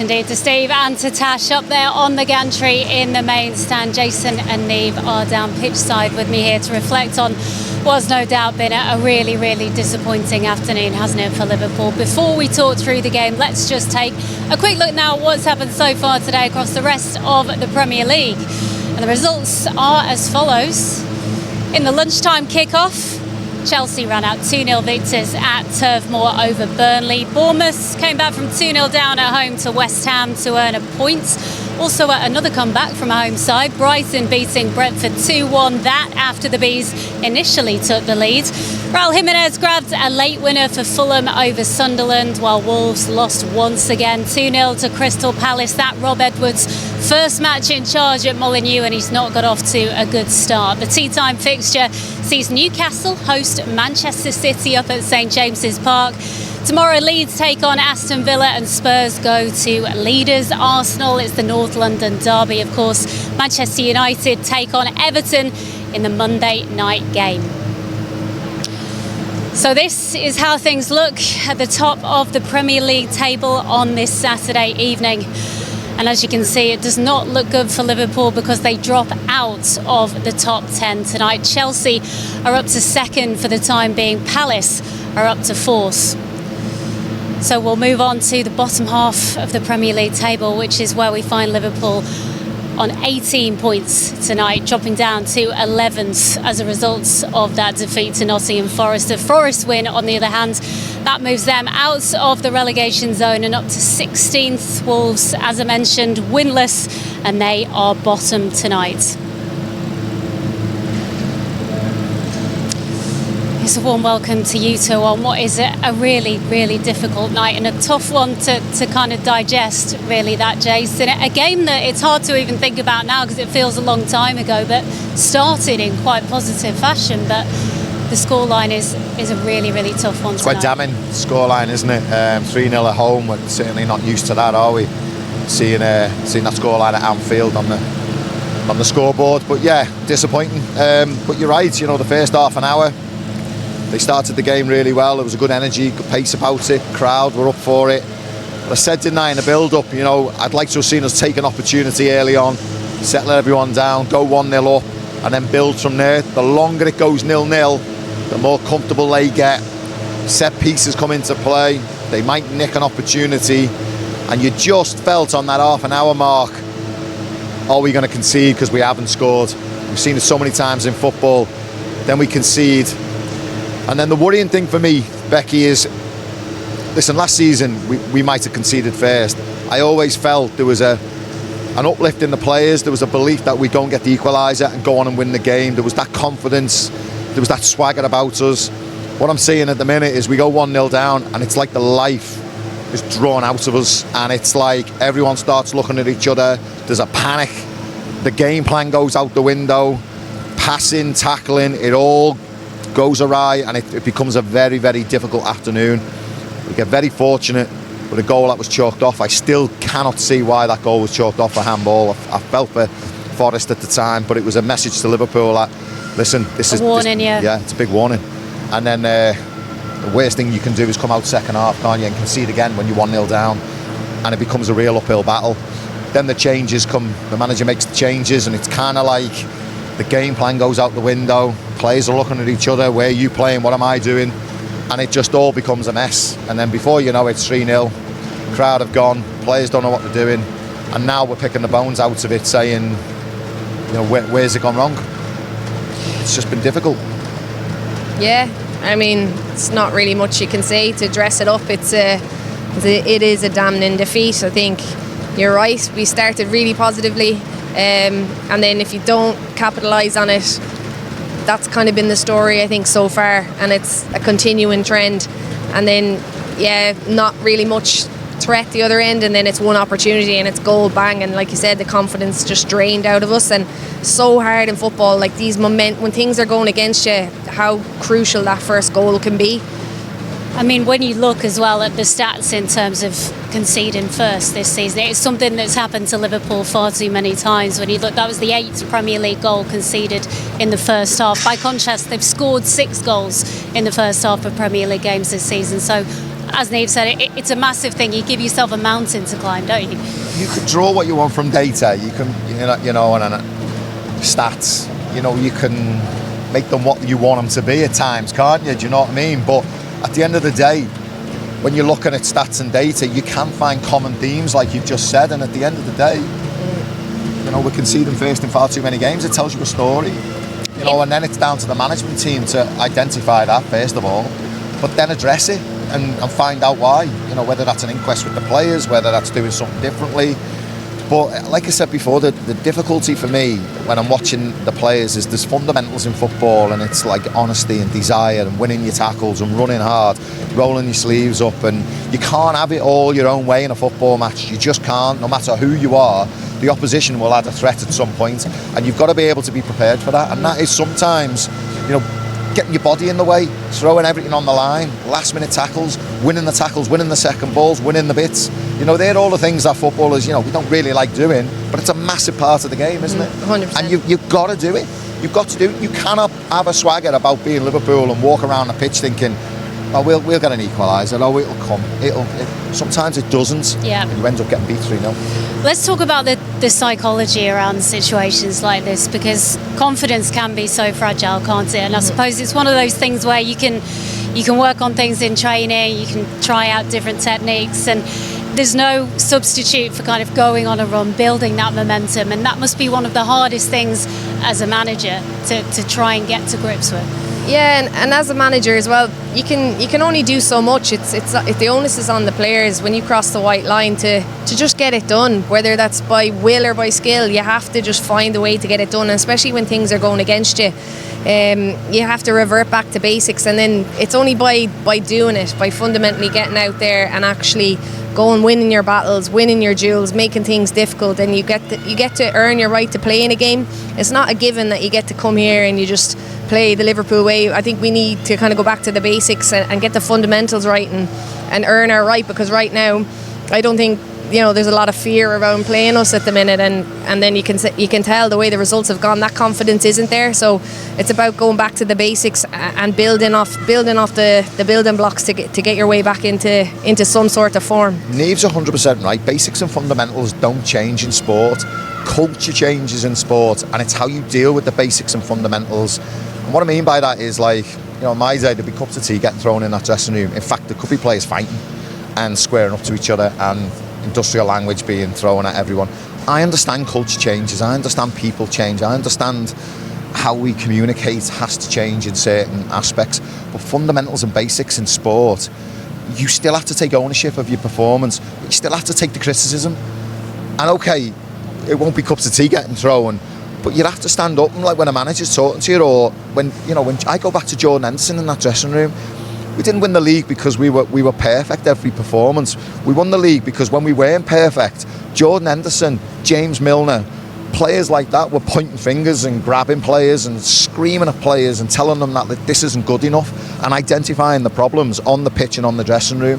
Indeed to Steve and to Tash up there on the gantry in the main stand. Jason and Neve are down pitch side with me here to reflect on what's no doubt been a really, really disappointing afternoon, hasn't it, for Liverpool? Before we talk through the game, let's just take a quick look now at what's happened so far today across the rest of the Premier League. And the results are as follows. In the lunchtime kickoff, Chelsea ran out 2-0 victors at Turf Moor over Burnley. Bournemouth came back from 2-0 down at home to West Ham to earn a point. Also another comeback from a home side, Brighton beating Brentford 2-1. That after the Bees initially took the lead. Raul Jimenez grabbed a late winner for Fulham over Sunderland, while Wolves lost once again 2-0 to Crystal Palace. That Rob Edwards' first match in charge at Molineux, and he's not got off to a good start. The tea time fixture sees Newcastle host Manchester City up at St James's Park. Tomorrow Leeds take on Aston Villa and Spurs go to leaders Arsenal. It's the North London derby, of course. Manchester United take on Everton in the Monday night game. So this is how things look at the top of the Premier League table on this Saturday evening. And as you can see, it does not look good for Liverpool because they drop out of the top 10 tonight. Chelsea are up to second for the time being. Palace are up to fourth. So we'll move on to the bottom half of the Premier League table, which is where we find Liverpool on 18 points tonight, dropping down to 11th as a result of that defeat to Nottingham Forest. A Forest win, on the other hand, that moves them out of the relegation zone and up to 16th. Wolves, as I mentioned, winless, and they are bottom tonight. It's a warm welcome to you two on what is a really, really difficult night and a tough one to kind of digest, really, that, Jason. A game that it's hard to even think about now because it feels a long time ago, but started in quite positive fashion. But the scoreline is a really, really tough one. It's quite damning scoreline, isn't it? 3-0 at home. We're certainly not used to that, are we? Seeing that scoreline at Anfield on the scoreboard. But yeah, disappointing. But you're right. You know, the first half an hour, they started the game really well. There was a good energy, good pace about it. Crowd were up for it. But I said, didn't I, in the build-up, you know, I'd like to have seen us take an opportunity early on, settle everyone down, go 1-0 up, and then build from there. The longer it goes 0-0, the more comfortable they get. Set pieces come into play. They might nick an opportunity. And you just felt on that half an hour mark, are we going to concede because we haven't scored? We've seen it so many times in football. Then we concede. And then the worrying thing for me, Becky, is, listen, last season we might have conceded first. I always felt there was an uplift in the players. There was a belief that we'd go and get the equaliser and go on and win the game. There was that confidence. There was that swagger about us. What I'm seeing at the minute is we go 1-0 down and it's like the life is drawn out of us, and it's like everyone starts looking at each other. There's a panic. The game plan goes out the window. Passing, tackling, it all goes awry, and it becomes a very, very difficult afternoon. We get very fortunate with a goal that was chalked off. I still cannot see why that goal was chalked off for handball. I felt for Forest at the time, but it was a message to Liverpool that, listen, this is a warning. Yeah, it's a big warning. And then the worst thing you can do is come out second half, can't you, and concede again when you're 1-0 down, and it becomes a real uphill battle. Then the changes come. The manager makes the changes, and it's kind of like the game plan goes out the window. Players are looking at each other. Where are you playing? What am I doing? And it just all becomes a mess. And then before you know it, it's 3-0. Crowd have gone. Players don't know what they're doing. And now we're picking the bones out of it, saying, you know, where's it gone wrong? It's just been difficult. Yeah, I mean, it's not really much you can say to dress it up. It is a damning defeat. I think you're right. We started really positively. And then if you don't capitalise on it, that's kind of been the story, I think, so far, and it's a continuing trend. And then, yeah, not really much threat the other end, and then it's one opportunity and it's goal, bang, and like you said, the confidence just drained out of us. And so hard in football, like these when things are going against you, how crucial that first goal can be. I mean, when you look as well at the stats in terms of conceding first this season, it's something that's happened to Liverpool far too many times. When you look, that was the 8th Premier League goal conceded in the first half. By contrast, they've scored 6 goals in the first half of Premier League games this season. So as Niamh said, it's a massive thing. You give yourself a mountain to climb, don't you? You can draw what you want from data. You can, and stats. You can make them what you want them to be at times, can't you? Do you know what I mean? But at the end of the day, when you're looking at stats and data, you can find common themes, like you've just said. And at the end of the day, we concede them first in far too many games. It tells you a story, and then it's down to the management team to identify that first of all, but then address it and find out why. Whether that's an inquest with the players, whether that's doing something differently. But like I said before, the difficulty for me when I'm watching the players is there's fundamentals in football, and it's like honesty and desire and winning your tackles and running hard, rolling your sleeves up, and you can't have it all your own way in a football match. You just can't. No matter who you are, the opposition will add a threat at some point, and you've got to be able to be prepared for that. And that is sometimes, getting your body in the way, throwing everything on the line, last minute tackles, winning the second balls, winning the bits. They're all the things that footballers, we don't really like doing, but it's a massive part of the game, isn't it? 100%. And you've got to do it. You've got to do it. You cannot have a swagger about being Liverpool and walk around the pitch thinking, oh, we'll get an equaliser, oh, it'll come. Sometimes it doesn't, yeah. And you end up getting beat 3-0. Let's talk about the psychology around situations like this, because confidence can be so fragile, can't it? And I suppose it's one of those things where you can work on things in training, you can try out different techniques, and there's no substitute for kind of going on a run, building that momentum, and that must be one of the hardest things as a manager to try and get to grips with. Yeah, and as a manager as well, you can only do so much. It's the onus is on the players when you cross the white line to just get it done, whether that's by will or by skill. You have to just find a way to get it done, and especially when things are going against you. You have to revert back to basics, and then it's only by doing it, by fundamentally getting out there and actually going, winning your battles, winning your duels, making things difficult, and you get to earn your right to play in a game. It's not a given that you get to come here and you just play the Liverpool way. I think we need to kind of go back to the basics and get the fundamentals right and earn our right, because right now I don't think there's a lot of fear around playing us at the minute, and then you can tell the way the results have gone, that confidence isn't there. So it's about going back to the basics and building off the building blocks to get your way back into some sort of form. Niamh's 100% right. Basics and fundamentals don't change in sport. Culture changes in sport, and it's how you deal with the basics and fundamentals. And what I mean by that is, like, in my day, there'd be cups of tea getting thrown in that dressing room. In fact, there could be players fighting and squaring up to each other, and industrial language being thrown at everyone. I understand culture changes. I understand people change. I understand how we communicate has to change in certain aspects. But fundamentals and basics in sport, you still have to take ownership of your performance. You still have to take the criticism. And okay, it won't be cups of tea getting thrown, but you have to stand up, and like when a manager's talking to you, or when I go back to Jordan Henderson in that dressing room, we didn't win the league because we were perfect every performance. We won the league because when we weren't perfect, Jordan Henderson, James Milner, players like that were pointing fingers and grabbing players and screaming at players and telling them that this isn't good enough, and identifying the problems on the pitch and on the dressing room.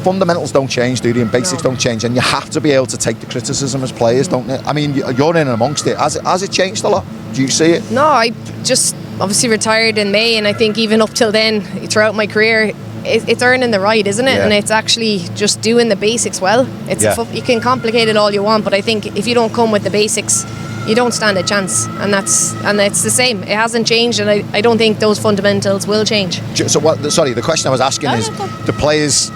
Fundamentals don't change, do they? And basics don't change, and you have to be able to take the criticism as players, don't you? I mean, you're in and amongst it. Has it changed a lot? Do you see it? No, I just obviously retired in May, and I think even up till then, throughout my career, it's earning the right, isn't it? Yeah. And it's actually just doing the basics well. You can complicate it all you want, but I think if you don't come with the basics, you don't stand a chance, and it's the same. It hasn't changed, and I don't think those fundamentals will change. So the question I was asking is,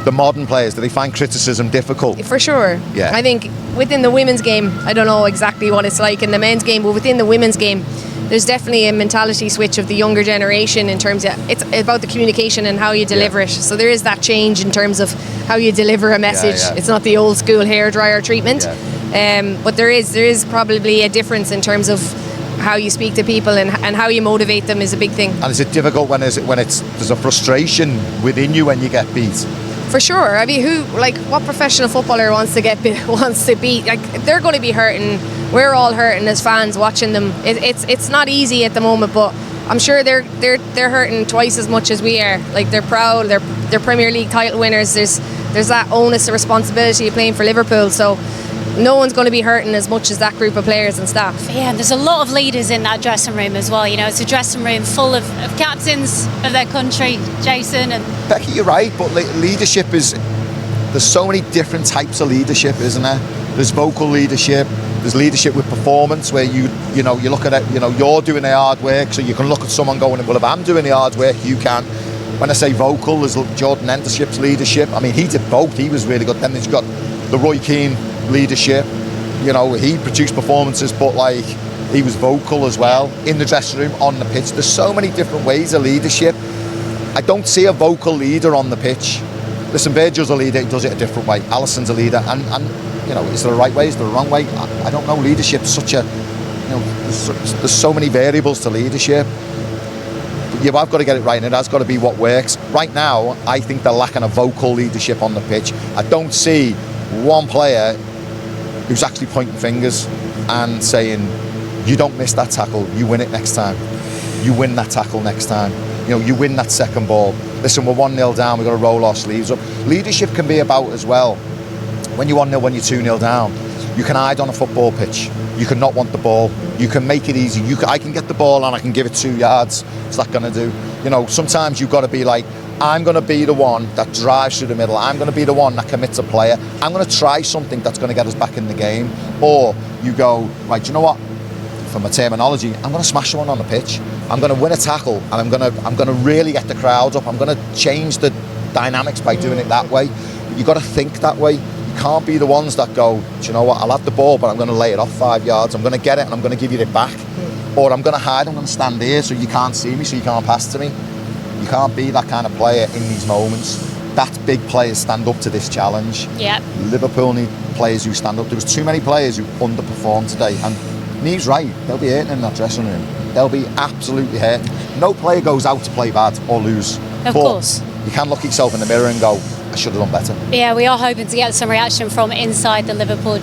the modern players, do they find criticism difficult? For sure. Yeah. I think within the women's game, I don't know exactly what it's like in the men's game, but within the women's game, there's definitely a mentality switch of the younger generation in terms of it's about the communication and how you deliver it. So there is that change in terms of how you deliver a message. Yeah. It's not the old school hairdryer treatment. Yeah. But there is probably a difference in terms of how you speak to people and how you motivate them is a big thing. And is it difficult when there's a frustration within you when you get beat? For sure. I mean, what professional footballer wants to beat? Like, they're going to be hurting. We're all hurting as fans watching them. It's not easy at the moment, but I'm sure they're hurting twice as much as we are. Like, they're proud. They're Premier League title winners. There's that onus of responsibility of playing for Liverpool. So no one's going to be hurting as much as that group of players and staff. Yeah, and there's a lot of leaders in that dressing room as well. You know, it's a dressing room full of captains of their country, Jason. And Becky, you're right, but leadership is, there's so many different types of leadership, isn't there? There's vocal leadership, there's leadership with performance, where you look at it, you're doing the hard work, so you can look at someone going, well, if I'm doing the hard work, you can. When I say vocal, there's Jordan Henderson's leadership. I mean, he did both, he was really good. Then there's got the Roy Keane leadership, he produced performances, but like, he was vocal as well, in the dressing room, on the pitch. There's so many different ways of leadership. I don't see a vocal leader on the pitch. Listen, Virgil's a leader, he does it a different way. Alisson's a leader, and is there a right way, is there a wrong way? I don't know. Leadership's such a, there's so many variables to leadership. But I've got to get it right, and it has got to be what works. Right now, I think they're lacking a vocal leadership on the pitch. I don't see one player who's actually pointing fingers and saying, you don't miss that tackle, you win it next time. You win that tackle next time. You win that second ball. Listen, we're 1-0 down, we've got to roll our sleeves up. Leadership can be about as well, when you're 1-0, when you're 2-0 down, you can hide on a football pitch. You can not want the ball. You can make it easy. I can get the ball and I can give it 2 yards. What's that going to do? Sometimes you've got to be like, I'm going to be the one that drives through the middle. I'm going to be the one that commits a player. I'm going to try something that's going to get us back in the game. Or you go, right, you know what? For my terminology, I'm going to smash someone on the pitch. I'm going to win a tackle, and I'm going to really get the crowd up. I'm going to change the dynamics by doing it that way. But you've got to think that way. You can't be the ones that go, do you know what, I'll have the ball, but I'm going to lay it off 5 yards. I'm going to get it, and I'm going to give you it back. Or I'm going to hide, I'm going to stand here so you can't see me, so you can't pass to me. You can't be that kind of player in these moments. That's big players stand up to this challenge. Yeah. Liverpool need players who stand up. There was too many players who underperformed today, and Neve's right, they'll be hurting in that dressing room. They'll be absolutely hurting. No player goes out to play bad or lose. Of course. You can look at yourself in the mirror and go, I should have done better. Yeah, we are hoping to get some reaction from inside the Liverpool